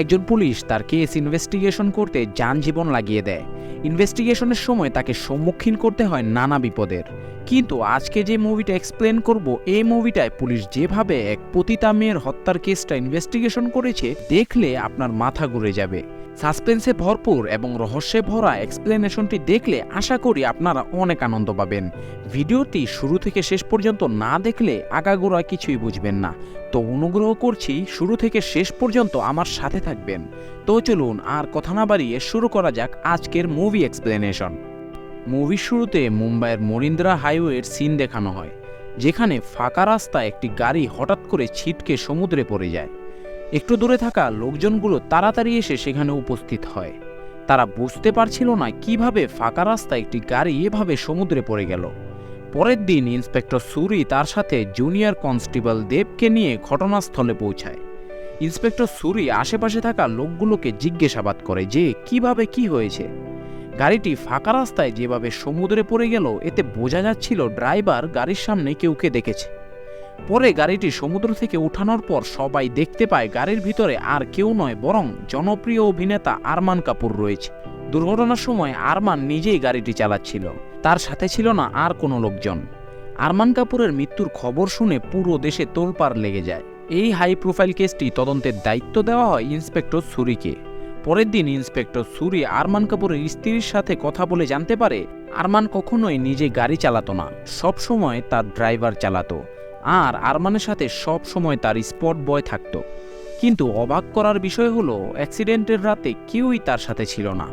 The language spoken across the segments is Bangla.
একজন পুলিশ তার কেস ইনভেস্টিগেশন করতে যানজীবন লাগিয়ে দেয়। ইনভেস্টিগেশনের সময় তাকে সম্মুখীন করতে হয় নানা বিপদের। কিন্তু আজকে যে মুভিটা এক্সপ্লেন করব, এই মুভিটায় পুলিশ যেভাবে এক পতিতা মেয়ের হত্যার কেসটা ইনভেস্টিগেশন করেছে, দেখলে আপনার মাথা ঘুরে যাবে। সাসপেন্সে ভরপুর এবং রহস্যে ভরা এক্সপ্লেনেশনটি দেখলে আশা করি আপনারা অনেক আনন্দ পাবেন। ভিডিওটি শুরু থেকে শেষ পর্যন্ত না দেখলে আগাগোড়া কিছুই বুঝবেন না। তো অনুগ্রহ করছি শুরু থেকে শেষ পর্যন্ত আমার সাথে থাকবেন। তো চলুন আর কথা না বাড়িয়ে শুরু করা যাক আজকের মুভি এক্সপ্লেনেশন। মুভির শুরুতে মুম্বাইয়ের মরিন্দ্রা হাইওয়ের সিন দেখানো হয়, যেখানে ফাঁকা রাস্তায় একটি গাড়ি হঠাৎ করে ছিটকে সমুদ্রে পড়ে যায়। একটু দূরে থাকা লোকজনগুলো তাড়াতাড়ি এসে সেখানে উপস্থিত হয়। তারা বুঝতে পারছিল না কিভাবে ফাঁকা রাস্তায় একটি গাড়ি এভাবে সমুদ্রে পড়ে গেল। পরের দিন ইন্সপেক্টর সুরি তার সাথে জুনিয়র কনস্টেবল দেবকে নিয়ে ঘটনাস্থলে পৌঁছায়। ইন্সপেক্টর সুরি আশেপাশে থাকা লোকগুলোকে জিজ্ঞাসাবাদ করে যে কিভাবে কি হয়েছে। গাড়িটি ফাঁকা রাস্তায় যেভাবে সমুদ্রে পড়ে গেল, এতে বোঝা যাচ্ছিল ড্রাইভার গাড়ির সামনে কেউকে দেখেছে। পরে গাড়িটি সমুদ্র থেকে উঠানোর পর সবাই দেখতে পায় গাড়ির ভিতরে আর কেউ নয় বরং জনপ্রিয় অভিনেতা আরমান কাপুর রয়েছে। দুর্ঘটনার সময় আরমান নিজেই গাড়িটি চালাচ্ছিল, তার সাথে ছিল না আর কোনো লোকজন। আরমান কাপুরের মৃত্যুর খবর শুনে পুরো দেশে তোলপাড় লেগে যায়। এই হাই প্রোফাইল কেসটি তদন্তের দায়িত্ব দেওয়া হয় ইন্সপেক্টর সুরিকে। পরের দিন ইন্সপেক্টর সুরি আরমান কাপুরের স্ত্রীর সাথে কথা বলে জানতে পারে আরমান কখনোই নিজে গাড়ি চালাতো না, সব সময় তার ড্রাইভার চালাতো, আর আরমানের সাথে সব সময় তার স্পট বয় থাকতো। কিন্তু অবাক করার বিষয় হলো অ্যাক্সিডেন্টের রাতে কেউই তার সাথে ছিল না।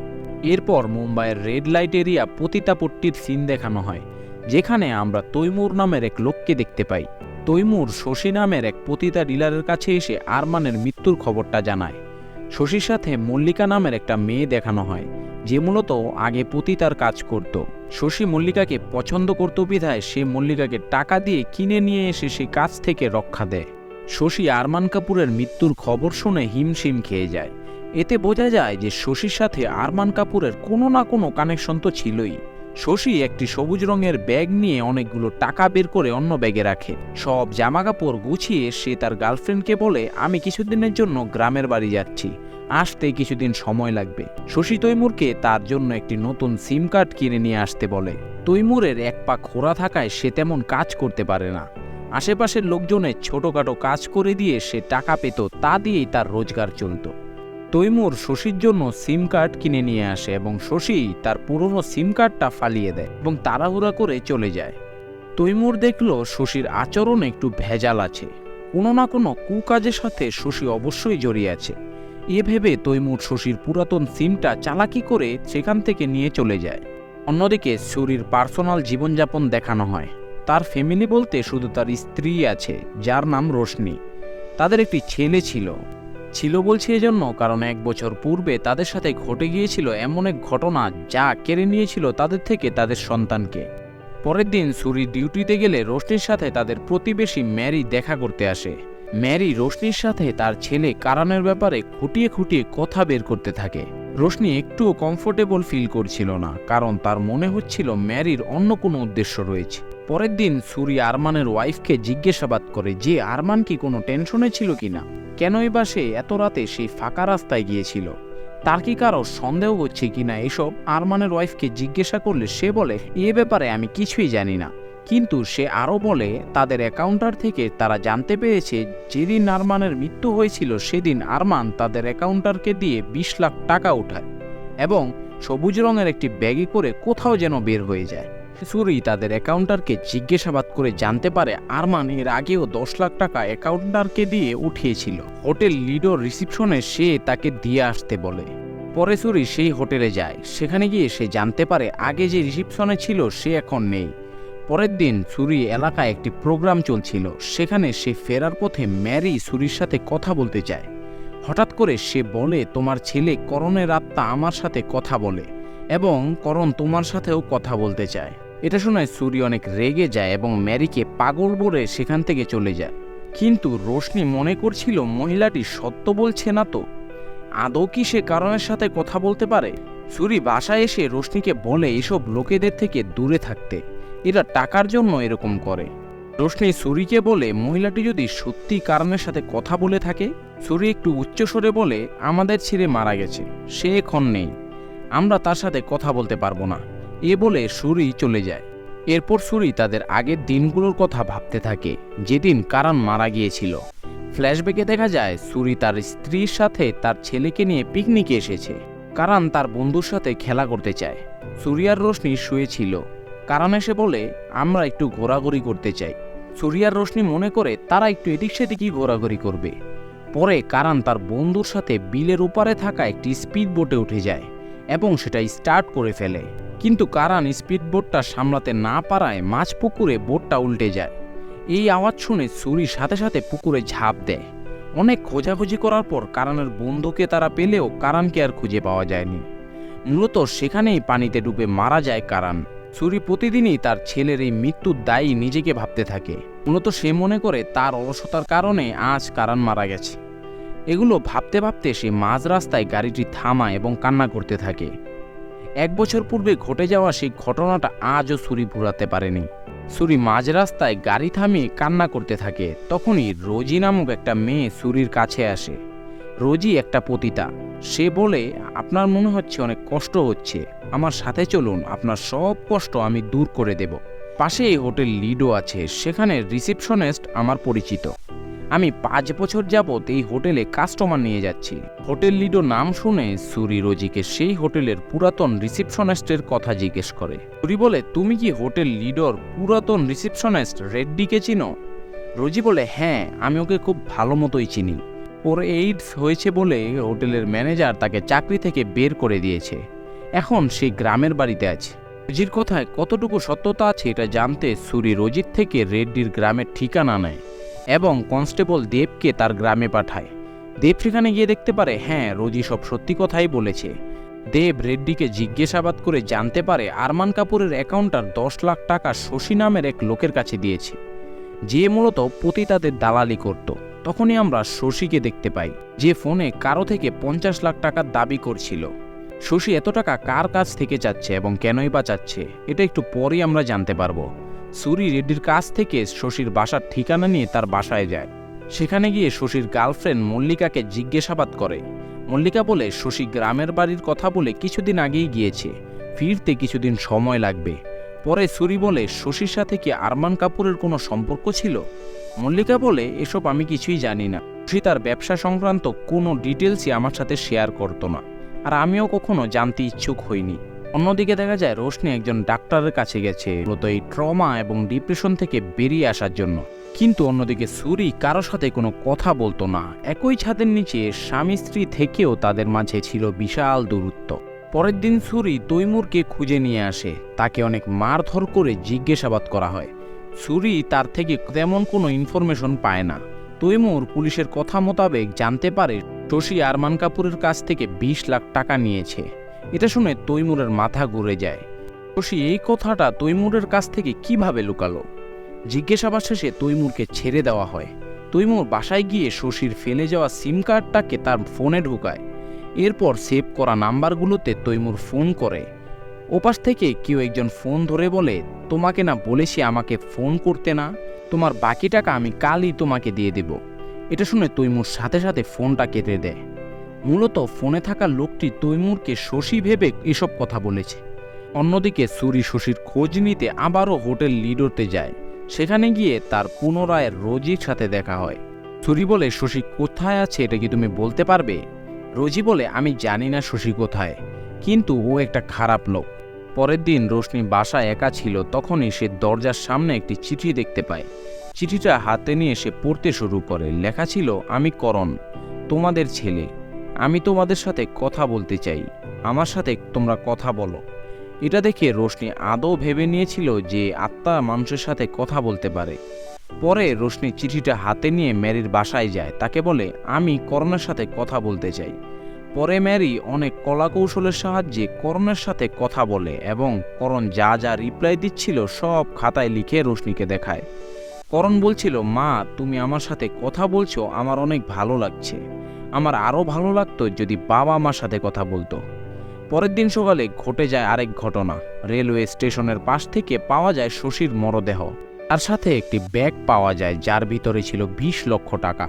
এরপর মুম্বাইয়ের রেড লাইট এরিয়া পতিতাপট্টির সিন দেখানো হয়, যেখানে আমরা তৈমুর নামের এক লোককে দেখতে পাই। তৈমুর শশী নামের এক পতিতা ডিলারের কাছে এসে আরমানের মৃত্যুর খবরটা জানায়। শশীর সাথে মল্লিকা নামের একটা মেয়ে দেখানো হয়, যে মূলত আগে পতিতার কাজ করত। শশী মল্লিকাকে পছন্দ করত বিধায় সে মল্লিকাকে টাকা দিয়ে কিনে নিয়ে এসে সেই কাজ থেকে রক্ষা দেয়। শশী আরমান কাপুরের মৃত্যুর খবর শুনে হিমশিম খেয়ে যায়। এতে বোঝা যায় যে শশীর সাথে আরমান কাপুরের কোনো না কোনো কানেকশন তো ছিলই। শশী একটি সবুজ রঙের ব্যাগ নিয়ে অনেকগুলো টাকা বের করে অন্য ব্যাগে রাখে। সব জামাকাপড় গুছিয়ে সে তার গার্লফ্রেন্ডকে বলে, আমি কিছুদিনের জন্য গ্রামের বাড়ি যাচ্ছি, আসতে কিছুদিন সময় লাগবে। শশী তৈমুরকে তার জন্য একটি নতুন সিম কার্ড কিনে নিয়ে আসতে বলে। তৈমুরের এক পা খোড়া থাকায় সে তেমন কাজ করতে পারে না। আশেপাশের লোকজনের ছোটখাটো কাজ করে দিয়ে সে টাকা পেত, তা দিয়েই তার রোজগার চলত। তৈমুর শশীর জন্য সিম কার্ড কিনে নিয়ে আসে এবং শশী তার পুরনো সিম কার্ডটা ফালিয়ে দেয় এবং তাড়াহুড়া করে চলে যায়। তৈমুর দেখল শশীর আচরণ একটু ভেজাল আছে, কোনো না কোনো কুকাজের সাথে শশী অবশ্যই জড়িয়ে আছে। এ ভেবে তৈমুর শশীর পুরাতন সিমটা চালাকি করে সেখান থেকে নিয়ে চলে যায়। অন্যদিকে সুরির পার্সোনাল জীবনযাপন দেখানো হয়। তার ফ্যামিলি বলতে শুধু তার স্ত্রী আছে, যার নাম রোশনি। তাদের একটি ছেলে ছিল বলছি এজন্য কারণ 1 বছর পূর্বে তাদের সাথে ঘটে গিয়েছিল এমন এক ঘটনা যা কেড়ে নিয়েছিল তাদের থেকে তাদের সন্তানকে। পরের দিন সুরি ডিউটিতে গেলে রোশনির সাথে তাদের প্রতিবেশী ম্যারি দেখা করতে আসে। ম্যারি রোশনির সাথে তার ছেলে কারণের ব্যাপারে খুঁটিয়ে খুঁটিয়ে কথা বের করতে থাকে। রোশনি একটুও কমফোর্টেবল ফিল করছিল না, কারণ তার মনে হচ্ছিল ম্যারির অন্য কোনো উদ্দেশ্য রয়েছে। পরের দিন সুরি আরমানের ওয়াইফকে জিজ্ঞাসাবাদ করে যে আরমান কি কোনো টেনশনে ছিল কিনা, কেনই বা সে এত রাতে সেই ফাঁকা রাস্তায় গিয়েছিল, তার কি কারো সন্দেহ হচ্ছে কিনা। এসব আরমানের ওয়াইফকে জিজ্ঞাসা করলে সে বলে এ ব্যাপারে আমি কিছুই জানি না। কিন্তু সে আরও বলে তাদের অ্যাকাউন্টার থেকে তারা জানতে পেরেছে যেদিন আরমানের মৃত্যু হয়েছিল সেদিন আরমান তাদের অ্যাকাউন্টারকে দিয়ে 20 লাখ টাকা উঠায় এবং সবুজ রঙের একটি ব্যাগে করে কোথাও যেন বের হয়ে যায়। সুরি তাদের অ্যাকাউন্টারকে জিজ্ঞাসাবাদ করে জানতে পারে আরমান এর আগেও 10 লাখ টাকা অ্যাকাউন্টারকে দিয়ে উঠিয়েছিল। হোটেল লিডোর রিসিপশনে সে তাকে দিয়ে আসতে বলে। পরে সুরি সেই হোটেলে যায়। সেখানে গিয়ে সে জানতে পারে আগে যে রিসিপশনে ছিল সে এখন নেই। পরের দিন সুরি এলাকায় একটি প্রোগ্রাম চলছিল, সেখানে সে ফেরার পথে ম্যারি সুরির সাথে কথা বলতে চায়। হঠাৎ করে সে বলে তোমার ছেলে করণের আত্মা আমার সাথে কথা বলে এবং করণ তোমার সাথেও কথা বলতে চায়। এটা শুনে সুরি অনেক রেগে যায় এবং ম্যারিকে পাগল বলে সেখান থেকে চলে যায়। কিন্তু রোশনি মনে করছিল মহিলাটি সত্য বলছে না তো, আদৌ কি সে কারণের সাথে কথা বলতে পারে। সুরি বাসায় এসে রোশনিকে বলে এসব লোকেদের থেকে দূরে থাকতে, এরা টাকার জন্য এরকম করে। রোশনি সুরিকে বলে মহিলাটি যদি সত্যি কারণের সাথে কথা বলে থাকে। সুরি একটু উচ্চস্বরে বলে, আমাদের ছেড়ে মারা গেছে, সে এখন নেই, আমরা তার সাথে কথা বলতে পারবো না। এ বলে সুরি চলে যায়। এরপর সুরি তাদের আগের দিনগুলোর কথা ভাবতে থাকে, যেদিন কারণ মারা গিয়েছিল। ফ্ল্যাশব্যাকে দেখা যায় সুরি তার স্ত্রীর সাথে তার ছেলেকে নিয়ে পিকনিকে এসেছে। কারণ তার বন্ধুর সাথে খেলা করতে চায়। সুরি আর রোশনি শুয়েছিল। কারণ এসে বলে, আমরা একটু ঘোরাঘুরি করতে চাই। সুরি আর রোশনি মনে করে তারা একটু এদিক সেদিকই ঘোরাঘুরি করবে। পরে কারণ তার বন্ধুর সাথে বিলের ওপারে থাকা একটি স্পিড বোটে উঠে যায় এবং সেটা স্টার্ট করে ফেলে। কিন্তু কারণ স্পিড বোটটা সামলাতে না পারায় মাছ পুকুরে বোটটা উল্টে যায়। এই আওয়াজ শুনে সুরি সাথে সাথে পুকুরে ঝাঁপ দেয়। অনেক খোঁজাখুঁজি করার পর কারণের বন্ধুকে তারা পেলেও কারণকে আর খুঁজে পাওয়া যায়নি। মূলত সেখানেই পানিতে ডুবে মারা যায় কারণ। সুরি প্রতিদিনই তার ছেলের এই মৃত্যুর দায়ী নিজেকে ভাবতে থাকে। মূলত সে মনে করে তার অলসতার কারণে আজ কারণ মারা গেছে। এগুলো ভাবতে ভাবতে সে মাঝ রাস্তায় গাড়িটি থামায় এবং কান্না করতে থাকে। 1 বছর পূর্বে ঘটে যাওয়া সেই ঘটনাটা আজও সুরি ভুলাতে পারেনি। সুরি মাঝ রাস্তায় গাড়ি থামিয়ে কান্না করতে থাকে। তখনই রোজি নামক একটা মেয়ে সুরির কাছে আসে। রোজি একটা পতিতা। সে বলে, আপনার মনে হচ্ছে অনেক কষ্ট হচ্ছে, আমার সাথে চলুন, আপনার সব কষ্ট আমি দূর করে দেব। পাশেই হোটেল লিডো আছে, সেখানে রিসেপশনিস্ট আমার পরিচিত। আমি 5 বছর যাবৎ এই হোটেলে কাস্টমার নিয়ে যাচ্ছি। হোটেল লিডো নাম শুনে সুরি রোজিকে সেই হোটেলের পুরাতন রিসেপশনিস্টের কথা জিজ্ঞেস করে। সুরি বলে, তুমি কি হোটেল লিডোর পুরাতন রিসেপশনিস্ট রেড্ডিকে চিনো? রোজি বলে, হ্যাঁ, আমি ওকে খুব ভালো মতোই চিনি। ওর এইডস হয়েছে বলে হোটেলের ম্যানেজার তাকে চাকরি থেকে বের করে দিয়েছে। এখন সে গ্রামের বাড়িতে আছে। রোজির কথায় কতটুকু সত্যতা আছে এটা জানতে সুরি রোজির থেকে রেড্ডির গ্রামের ঠিকানা নেয় এবং কনস্টেবল দেবকে তার গ্রামে পাঠায়। দেব সেখানে গিয়ে দেখতে পারে, হ্যাঁ, রোজি সব সত্যি কথাই বলেছে। দেব রেড্ডিকে জিজ্ঞাসাবাদ করে জানতে পারে আরমান কাপুরের অ্যাকাউন্টার 10 লাখ টাকা শশী নামের এক লোকের কাছে দিয়েছে, যে মূলত পতিতাদের দালালি করত। তখনই আমরা শশীকে দেখতে পাই, যে ফোনে কারো থেকে 50 লাখ টাকার দাবি করছিল। শশী এত টাকা কার কাছ থেকে চাচ্ছে এবং কেনই বা চাচ্ছে, এটা একটু পরেই আমরা জানতে পারবো। সুরি রেড্ডির কাছ থেকে শশীর বাসার ঠিকানা নিয়ে তার বাসায় যায়। সেখানে গিয়ে শশীর গার্লফ্রেন্ড মল্লিকাকে জিজ্ঞাসাবাদ করে। মল্লিকা বলে, শশী গ্রামের বাড়ির কথা বলে কিছুদিন আগেই গিয়েছে, ফিরতে কিছুদিন সময় লাগবে। পরে সুরি বলে, শশীর সাথে কি আরমান কাপুরের কোনো সম্পর্ক ছিল? মল্লিকা বলে, এসব আমি কিছুই জানি না। শশী তার ব্যবসা সংক্রান্ত কোনো ডিটেলসই আমার সাথে শেয়ার করতো না, আর আমিও কখনো জানতে ইচ্ছুক হইনি। অন্যদিকে দেখা যায় রোশনি একজন ডাক্তারের কাছে গেছে, মূলত এই ট্রমা এবং ডিপ্রেশন থেকে বেরিয়ে আসার জন্য। কিন্তু অন্যদিকে সুরি কারো সাথে কোনো কথা বলতো না। একই ছাদের নিচে স্বামী স্ত্রী থেকেও তাদের মাঝে ছিল বিশাল দূরত্ব। পরের দিন সুরি তৈমুরকে খুঁজে নিয়ে আসে। তাকে অনেক মারধর করে জিজ্ঞাসাবাদ করা হয়। সুরি তার থেকে তেমন কোনো ইনফরমেশন পায় না। তৈমুর পুলিশের কথা মোতাবেক জানতে পারে শশী আরমান কাপুরের কাছ থেকে 20 লাখ টাকা নিয়েছে। এটা শুনে তৈমুরের মাথা ঘুরে যায়। শশী এই কথাটা তৈমুরের কাছ থেকে কিভাবে লুকালো? জিজ্ঞাসাবাদ শেষে তৈমুরকে ছেড়ে দেওয়া হয়। তৈমুর বাসায় গিয়ে শশীর ফেলে যাওয়া সিম কার্ডটাকে তার ফোনে ঢুকায়। এরপর সেভ করা নাম্বারগুলোতে তৈমুর ফোন করে। ওপাশ থেকে কেউ একজন ফোন ধরে বলে, তোমাকে না বলেছি আমাকে ফোন করতে না, তোমার বাকি টাকা আমি কালই তোমাকে দিয়ে দেব। এটা শুনে তৈমুর সাথে সাথে ফোনটা কেটে দেয়। মূলত ফোনে থাকা লোকটি তৈমুরকে শশী ভেবে এসব কথা বলেছে। অন্যদিকে সুরি শশীর খোঁজ নিতে আবারও হোটেল লিডোতে যায়। সেখানে গিয়ে তার পুনরায় রোজির সাথে দেখা হয়। সুরি বলে, শশী কোথায় আছে এটা কি তুমি বলতে পারবে? রোজি বলে, আমি জানি না শশী কোথায়, কিন্তু ও একটা খারাপ লোক। পরের দিন রোশনি বাসায় একা ছিল। তখনই সে দরজার সামনে একটি চিঠি দেখতে পায়। চিঠিটা হাতে নিয়ে সে পড়তে শুরু করে। লেখা ছিল, আমি করণ, তোমাদের ছেলে, আমি তোমাদের সাথে কথা বলতে চাই, আমার সাথে তোমরা কথা বলো। এটা দেখে রোশনি আদৌ ভেবে নিয়েছিল যে আত্মা মানুষের সাথে কথা বলতে পারে। পরে রোশনি চিঠিটা হাতে নিয়ে ম্যারির বাসায় যায়। তাকে বলে, আমি করণের সাথে কথা বলতে চাই। পরে ম্যারি অনেক কলাকৌশলের সাহায্যে করণের সাথে কথা বলে এবং করণ যা যা রিপ্লাই দিচ্ছিল সব খাতায় লিখে রোশনিকে দেখায়। করণ বলছিল, মা, তুমি আমার সাথে কথা বলছো, আমার অনেক ভালো লাগছে। আমার আরও ভালো লাগতো যদি বাবা আমার সাথে কথা বলতো। পরের দিন সকালে ঘটে যায় আরেক ঘটনা। রেলওয়ে স্টেশনের পাশ থেকে পাওয়া যায় শশীর মরদেহ। তার সাথে একটি ব্যাগ পাওয়া যায় যার ভিতরে ছিল 20 লক্ষ টাকা।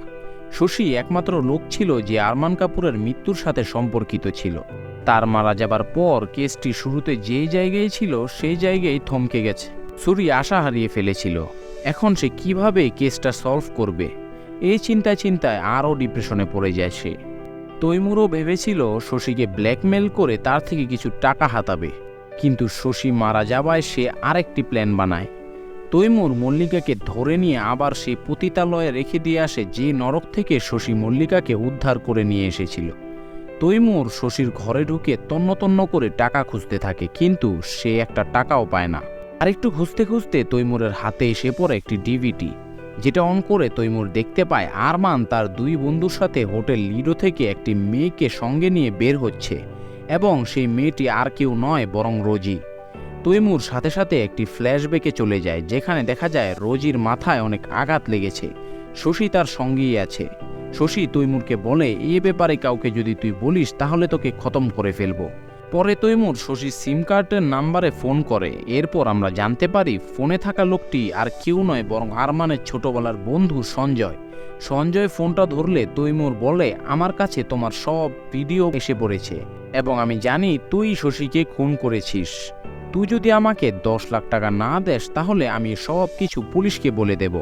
শশী একমাত্র লোক ছিল যে আরমান কাপুরের মৃত্যুর সাথে সম্পর্কিত ছিল। তার মারা যাবার পর কেসটি শুরুতে যে জায়গায় ছিল সেই জায়গায় থমকে গেছে। সুরি আশা হারিয়ে ফেলেছিল, এখন সে কিভাবে কেসটা সলভ করবে এই চিন্তায় আরও ডিপ্রেশনে পড়ে যায় সে। তৈমুরও ভেবেছিল শশীকে ব্ল্যাকমেল করে তার থেকে কিছু টাকা হাতাবে, কিন্তু শশী মারা যাওয়ায় সে আরেকটি প্ল্যান বানায়। তৈমুর মল্লিকাকে ধরে নিয়ে আবার সে পতিতালয়ে রেখে দিয়ে আসে যে নরক থেকে শশী মল্লিকাকে উদ্ধার করে নিয়ে এসেছিল। তৈমুর শশীর ঘরে ঢুকে তন্ন করে টাকা খুঁজতে থাকে, কিন্তু সে একটা টাকাও পায় না। আরেকটু খুঁজতে খুঁজতে তৈমুরের হাতে এসে পড়ে একটি ডিভিডি, যেটা অন করে তৈমুর দেখতে পায় আরমান তার 2 বন্ধুর সাথে হোটেল লিডো থেকে একটি মেয়েকে সঙ্গে নিয়ে বের হচ্ছে, এবং সেই মেয়েটি আর কেউ নয় বরং রোজি। তৈমুর সাথে সাথে একটি ফ্ল্যাশব্যাকে চলে যায়, যেখানে দেখা যায় রোজির মাথায় অনেক আঘাত লেগেছে। শশী তার সঙ্গেই আছে। শশী তৈমুরকে বলে, এ ব্যাপারে কাউকে যদি তুই বলিস তাহলে তোকে খতম করে ফেলবো। পরে তৈমুর শশীর সিম কার্ডের নাম্বারে ফোন করে। এরপর আমরা জানতে পারি ফোনে থাকা লোকটি আর কেউ নয় বরং আরমানের ছোটবেলার বন্ধু সঞ্জয়। সঞ্জয় ফোনটা ধরলে তৈমুর বলে, আমার কাছে তোমার সব ভিডিও এসে পড়েছে এবং আমি জানি তুই শশীকে খুন করেছিস। তুই যদি আমাকে 10 লাখ টাকা না দেস তাহলে আমি সব কিছু পুলিশকে বলে দেব।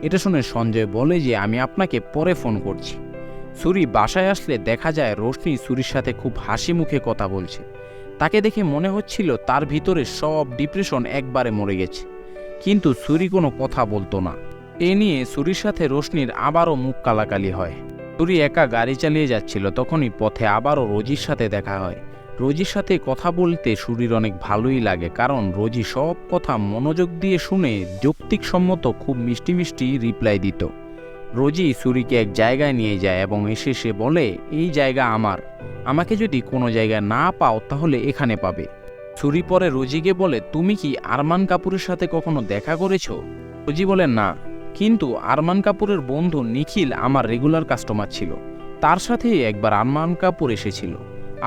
এটা শুনে সঞ্জয় বলে যে আমি আপনাকে পরে ফোন করছি। সুরি বাসায় আসলে দেখা যায় রোশনি সুরির সাথে খুব হাসি মুখে কথা বলছে। তাকে দেখে মনে হচ্ছিল তার ভিতরে সব ডিপ্রেশন একবারে মরে গেছে, কিন্তু সুরি কোনো কথা বলতো না। এ নিয়ে সুরির সাথে রোশনির আবারও মুখ কালাকালি হয়। সুরি একা গাড়ি চালিয়ে যাচ্ছিল, তখনই পথে আবারও রোজির সাথে দেখা হয়। রোজির সাথে কথা বলতে সুরির অনেক ভালোই লাগে, কারণ রোজি সব কথা মনোযোগ দিয়ে শুনে যৌক্তিকসম্মত খুব মিষ্টি মিষ্টি রিপ্লাই দিত। রোজি সুরিকে এক জায়গায় নিয়ে যায় এবং এসে সে বলে, এই জায়গা আমার, আমাকে যদি কোনো জায়গায় না পাও তাহলে এখানে পাবে। সুরি পরে রোজিকে বলে, তুমি কি আরমান কাপুরের সাথে কখনো দেখা করেছো? রোজি বলে, না, কিন্তু আরমান কাপুরের বন্ধু নিখিল আমার রেগুলার কাস্টমার ছিল, তার সাথেই একবার আরমান কাপুর এসেছিল।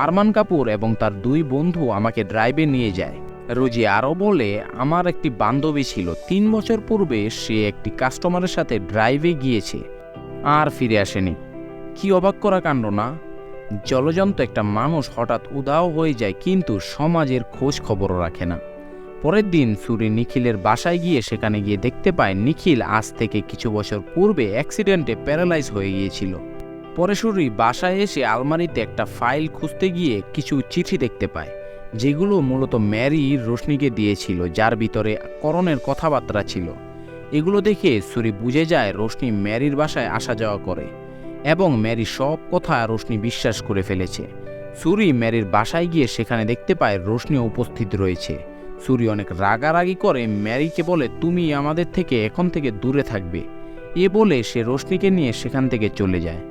আরমান কাপুর এবং তার 2 বন্ধু আমাকে ড্রাইভে নিয়ে যায়। রোজি আরও বলে, আমার একটি বান্ধবী ছিল, 3 বছর পূর্বে সে একটি কাস্টমারের সাথে ড্রাইভে গিয়েছে আর ফিরে আসেনি। কি অবাক করা কাণ্ড না? জলজন্ত একটা মানুষ হঠাৎ উধাও হয়ে যায়, কিন্তু সমাজের খোঁজ খবরও রাখে না। পরের দিন সুরি নিখিলের বাসায় গিয়ে সেখানে গিয়ে দেখতে পায় নিখিল আজ থেকে কিছু বছর পূর্বে অ্যাক্সিডেন্টে প্যারালাইজ হয়ে গিয়েছিল। পরে সুরি বাসায় এসে আলমারিতে একটা ফাইল খুঁজতে গিয়ে কিছু চিঠি দেখতে পায়, যেগুলো মূলত ম্যারি রোশনিকে দিয়েছিল, যার ভিতরে করণের কথাবার্তা ছিল। এগুলো দেখে সুরি বুঝে যায় রোশনি ম্যারির বাসায় আসা যাওয়া করে এবং ম্যারি সব কথা রোশনি বিশ্বাস করে ফেলেছে। সুরি ম্যারির বাসায় গিয়ে সেখানে দেখতে পায় রোশনি উপস্থিত রয়েছে। সুরি অনেক রাগারাগি করে ম্যারিকে বলে, তুমি আমাদের থেকে এখন থেকে দূরে থাকবে। এ বলে সে রোশনিকে নিয়ে সেখান থেকে চলে যায়।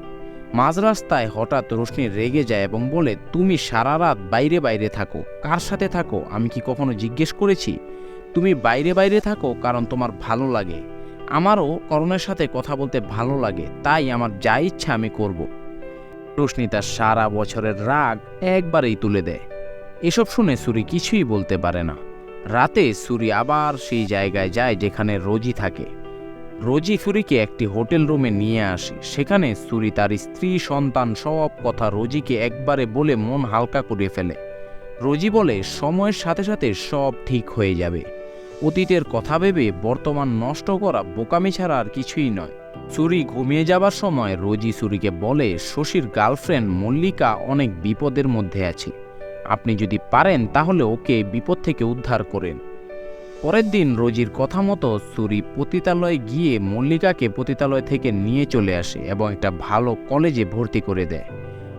মাঝ রাস্তায় হঠাৎ রোশনি রেগে যায় এবং বলে, তুমি সারা রাত বাইরে থাকো, কার সাথে থাকো আমি কি কখনো জিজ্ঞেস করেছি? তুমি বাইরে থাকো কারণ তোমার ভালো লাগে, আমারও করণের সাথে কথা বলতে ভালো লাগে, তাই আমার যা ইচ্ছা আমি করব। রোশনি তার সারা বছরের রাগ একবারেই তুলে দেয়। এসব শুনে সুরি কিছুই বলতে পারে না। রাতে সুরি আবার সেই জায়গায় যায় যেখানে রোজি থাকে। রোজি সুরিকে একটি হোটেল রুমে নিয়ে আসে। সেখানে সুরি তার স্ত্রী সন্তান সব কথা রোজিকে একবারে বলে মন হালকা করে ফেলে। রোজি বলে, সময়ের সাথে সাথে সব ঠিক হয়ে যাবে, অতীতের কথা ভেবে বর্তমান নষ্ট করা বোকামি ছাড়া আর কিছুই নয়। সুরি ঘুমিয়ে যাবার সময় রোজি সুরিকে বলে, শশীর গার্লফ্রেন্ড মল্লিকা অনেক বিপদের মধ্যে আছে, আপনি যদি পারেন তাহলে ওকে বিপদ থেকে উদ্ধার করেন। পরের দিন রোজির কথা মতো সুরি পতিতালয়ে গিয়ে মল্লিকাকে পতিতালয় থেকে নিয়ে চলে আসে এবং একটা ভালো কলেজে ভর্তি করে দেয়।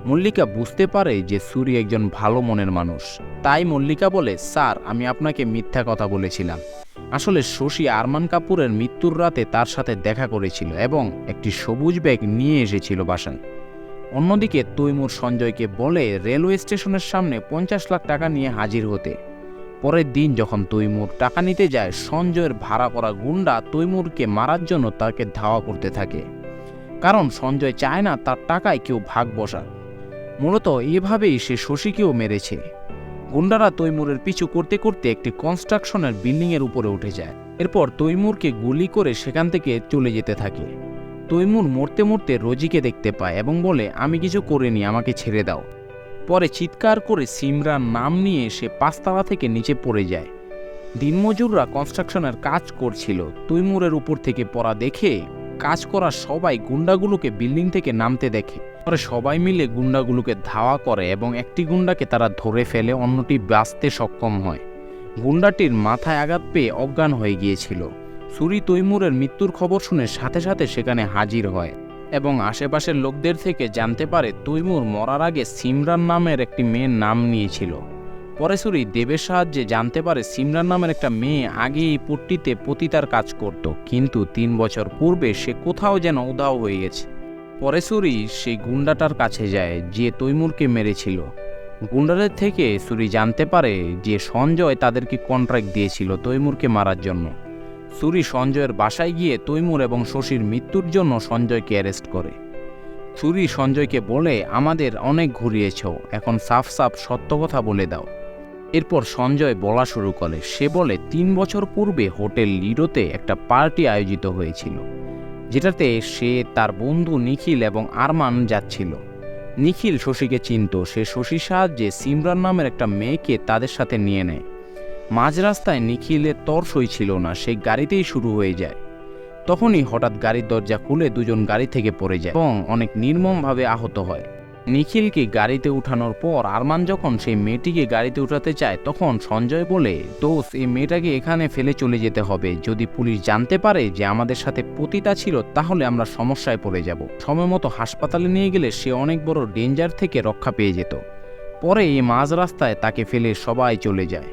মল্লিকা বুঝতে পারে যে সুরি একজন ভালো মনের মানুষ, তাই মল্লিকা বলে, স্যার আমি আপনাকে মিথ্যা কথা বলেছিলাম, আসলে শশী আরমান কাপুরের মৃত্যুর রাতে তার সাথে দেখা করেছিল এবং একটি সবুজ ব্যাগ নিয়ে এসেছিল বাসায়। অন্যদিকে তৈমুর সঞ্জয়কে বলে রেলওয়ে স্টেশনের সামনে 50 লাখ টাকা নিয়ে হাজির হতে। পরের দিন যখন তৈমুর টাকা নিতে যায়, সঞ্জয়ের ভাড়া করা গুন্ডা তৈমুরকে মারার জন্য তাকে ধাওয়া করতে থাকে, কারণ সঞ্জয় চায় না তার টাকায় কেউ ভাগ বসাক। মূলত এভাবেই সে শশীকেও মেরেছে। গুন্ডারা তৈমুরের পিছু করতে করতে একটি কনস্ট্রাকশনের বিল্ডিংয়ের উপরে উঠে যায়। এরপর তৈমুরকে গুলি করে সেখান থেকে চলে যেতে থাকে। তৈমুর মরতে মরতে রোজিকে দেখতে পায় এবং বলে, আমি কিছু করিনি, আমাকে ছেড়ে দাও। পরে চিৎকার করে সিমরান নাম নিয়ে সে 5 তলা থেকে নিচে পড়ে যায়। দিনমজুররা কনস্ট্রাকশনের কাজ করছিল। তৈমুরের উপর থেকে পড়া দেখে কাজ করা সবাই গুন্ডাগুলোকে বিল্ডিং থেকে নামতে দেখে। পরে সবাই মিলে গুন্ডাগুলোকে ধাওয়া করে এবং একটি গুন্ডাকে তারা ধরে ফেলে, অন্যটি বাঁচতে সক্ষম হয়। গুন্ডাটির মাথায় আঘাত পেয়ে অজ্ঞান হয়ে গিয়েছিল। সুরি তৈমুরের মৃত্যুর খবর শুনে সাথে সাথে সেখানে হাজির হয় এবং আশেপাশের লোকদের থেকে জানতে পারে তৈমুর মরার আগে সিমরান নামের একটি মেয়ের নাম নিয়েছিল। পরে সুরি দেবের সাহায্যে জানতে পারে সিমরান নামের একটা মেয়ে আগে এই পট্টিতে পতিতার কাজ করত, কিন্তু 3 বছর পূর্বে সে কোথাও যেন উধাও হয়ে গেছে। পরে সুরি সেই গুন্ডাটার কাছে যায় যে তৈমুরকে মেরেছিল। গুন্ডাদের থেকে সুরি জানতে পারে যে সঞ্জয় তাদেরকে কন্ট্রাক্ট দিয়েছিল তৈমুরকে মারার জন্য। সুরি সঞ্জয়ের বাসায় গিয়ে তৈমুর এবং শশীর মৃত্যুর জন্য সঞ্জয়কে অ্যারেস্ট করে। সুরি সঞ্জয়কে বলে, আমাদের অনেক ঘুরিয়েছ, এখন সাফ সাফ সত্য কথা বলে দাও। এরপর সঞ্জয় বলা শুরু করে। সে বলে 3 বছর পূর্বে হোটেল লিডোতে একটা পার্টি আয়োজিত হয়েছিল, যেটাতে সে, তার বন্ধু নিখিল এবং আরমান যাচ্ছিল। নিখিল শশীকে চিনত। সে শশীর সাহায্যে সিমরান নামের একটা মেয়েকে তাদের সাথে নিয়ে নেয়। মাঝ রাস্তায় নিখিলের তর্সই ছিল না, সে গাড়িতেই শুরু হয়ে যায়। তখনই হঠাৎ গাড়ির দরজা খুলে দুজন গাড়ি থেকে পড়ে যায় এবং অনেক নির্মমভাবে আহত হয়। নিখিলকে গাড়িতে উঠানোর পর আরমান যখন সেই মেয়েটিকে গাড়িতে উঠাতে চায়, তখন সঞ্জয় বলে, দোস্ত, এই মেয়েটাকে এখানে ফেলে চলে যেতে হবে। যদি পুলিশ জানতে পারে যে আমাদের সাথে পতিতা ছিল, তাহলে আমরা সমস্যায় পড়ে যাব। সময় মতো হাসপাতালে নিয়ে গেলে সে অনেক বড় ডেঞ্জার থেকে রক্ষা পেয়ে যেত। পরে এই মাঝ রাস্তায় তাকে ফেলে সবাই চলে যায়।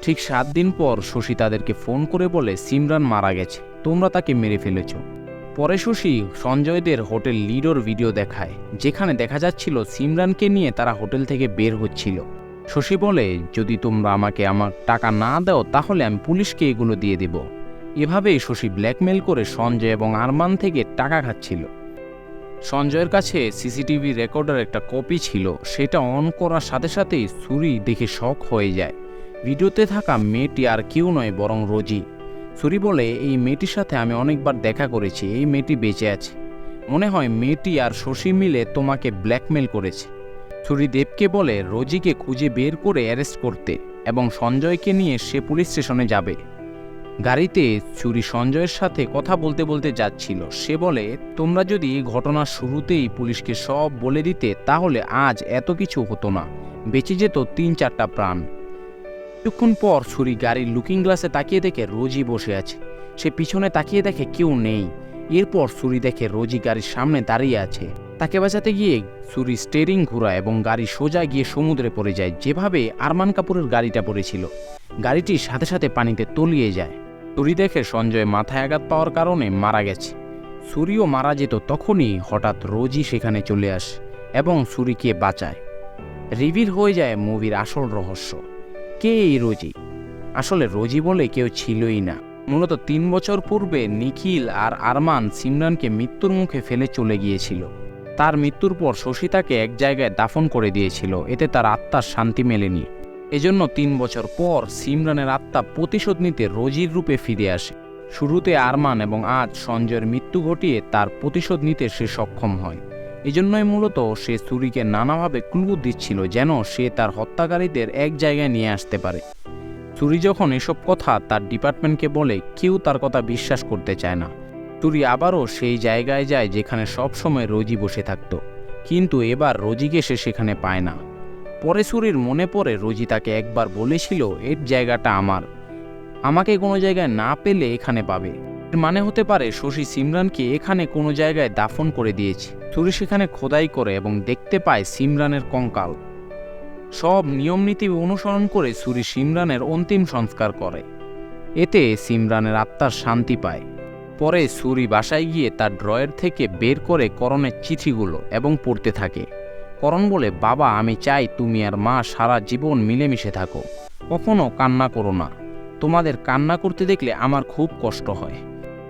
ঠিক 7 দিন পর শশী তাদেরকে ফোন করে বলে, সিমরান মারা গেছে, তোমরা তাকে মেরে ফেলেছ। পরে শশী সঞ্জয়দের হোটেল লিডোর ভিডিও দেখায়, যেখানে দেখা যাচ্ছিল সিমরানকে নিয়ে তারা হোটেল থেকে বের হচ্ছিল। শশী বলে, যদি তোমরা আমাকে আমার টাকা না দাও তাহলে আমি পুলিশকে এগুলো দিয়ে দেব। এভাবেই শশী ব্ল্যাকমেল করে সঞ্জয় এবং আরমান থেকে টাকা খাচ্ছিল। সঞ্জয়ের কাছে সিসিটিভি রেকর্ডার একটা কপি ছিল। সেটা অন করার সাথে সাথেই সুরি দেখে শক হয়ে যায়। ভিডিওতে থাকা মেয়েটি আর কেউ নয় বরং রোজি। সুরি বলে, এই মেয়েটির সাথে আমি অনেকবার দেখা করেছি, এই মেয়েটি বেঁচে আছে। মনে হয় মেয়েটি আর শশী মিলে তোমাকে ব্ল্যাকমেল করেছে। সুরি দেবকে বলে রোজিকে খুঁজে বের করে অ্যারেস্ট করতে এবং সঞ্জয়কে নিয়ে সে পুলিশ স্টেশনে যাবে। গাড়িতে সুরি সঞ্জয়ের সাথে কথা বলতে বলতে যাচ্ছিল। সে বলে, তোমরা যদি ঘটনার শুরুতেই পুলিশকে সব বলে দিতে তাহলে আজ এত কিছু হতো না, বেঁচে যেত 3-4টা প্রাণ। কিছুক্ষণ পর সুরি গাড়ির লুকিং গ্লাসে তাকিয়ে দেখে রোজি বসে আছে। সে পিছনে তাকিয়ে দেখে কেউ নেই। এরপর সুরি দেখে রোজি গাড়ির সামনে দাঁড়িয়ে আছে। তাকে বাঁচাতে গিয়ে সুরি স্টিয়ারিং ঘোরায় এবং গাড়ি সোজা গিয়ে সমুদ্রে পড়ে যায়, যেভাবে আরমান কাপুরের গাড়িটা পড়েছিল। গাড়িটি সাথে সাথে পানিতে তলিয়ে যায়। সুরি দেখে সঞ্জয় মাথায় আঘাত পাওয়ার কারণে মারা গেছে। সুরিও মারা যেত, তখনই হঠাৎ রোজি সেখানে চলে আসে এবং সুরিকে বাঁচায়। রিভিল হয়ে যায় মুভির আসল রহস্য। কে এই রোজি? আসলে রোজি বলে কেউ ছিলই না। মূলত 3 বছর পূর্বে নিখিল আর আরমান সিমরানকে মৃত্যুর মুখে ফেলে চলে গিয়েছিল। তার মৃত্যুর পর শশী তাকে এক জায়গায় দাফন করে দিয়েছিল, এতে তার আত্মার শান্তি মেলেনি। এজন্য 3 বছর পর সিমরানের আত্মা প্রতিশোধ নিতে রোজির রূপে ফিরে আসে। শুরুতে আরমান এবং আজ সঞ্জয়ের মৃত্যু ঘটিয়ে তার প্রতিশোধ নিতে সে সক্ষম হয়। এজন্যই মূলত সে সুরিকে নানাভাবে ক্লু দিচ্ছিল যেন সে তার হত্যাকারীদের এক জায়গায় নিয়ে আসতে পারে। সুরি যখন এসব কথা তার ডিপার্টমেন্টকে বলে, কেউ তার কথা বিশ্বাস করতে চায় না। সুরি আবারও সেই জায়গায় যায় যেখানে সবসময় রোজি বসে থাকত, কিন্তু এবার রোজিকে সে সেখানে পায় না। পরে সুরির মনে পড়ে রোজি তাকে একবার বলেছিল, এর জায়গাটা আমার, আমাকে কোনো জায়গায় না পেলে এখানে পাবে। এর মানে হতে পারে শশী সিমরানকে এখানে কোনো জায়গায় দাফন করে দিয়েছে। সুরি সেখানে খোদাই করে এবং দেখতে পায় সিমরানের কঙ্কাল। সব নিয়মনীতি অনুসরণ করে সুরি সিমরানের অন্তিম সংস্কার করে। এতে সিমরানের আত্মার শান্তি পায়। পরে সুরি বাসায় গিয়ে তার ড্রয়ার থেকে বের করে করণের চিঠিগুলো এবং পড়তে থাকে। করণ বলে, বাবা, আমি চাই তুমি আর মা সারা জীবন মিলেমিশে থাকো, কখনো কান্না করো না। তোমাদের কান্না করতে দেখলে আমার খুব কষ্ট হয়।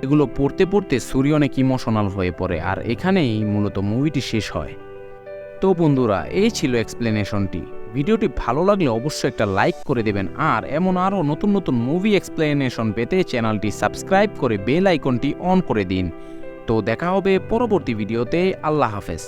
এগুলো পড়তে পড়তে সুরি অনেক ইমোশনাল হয়ে পড়ে, আর এখানেই মূলত মুভিটি শেষ হয়। তো বন্ধুরা, এই ছিল এক্সপ্লেনেশনটি। ভিডিওটি ভালো লাগলে অবশ্যই একটা লাইক করে দেবেন, আর এমন আরও নতুন নতুন মুভি এক্সপ্লেনেশন পেতে চ্যানেলটি সাবস্ক্রাইব করে বেল আইকনটি অন করে দিন। তো দেখা হবে পরবর্তী ভিডিওতে। আল্লাহ হাফেজ।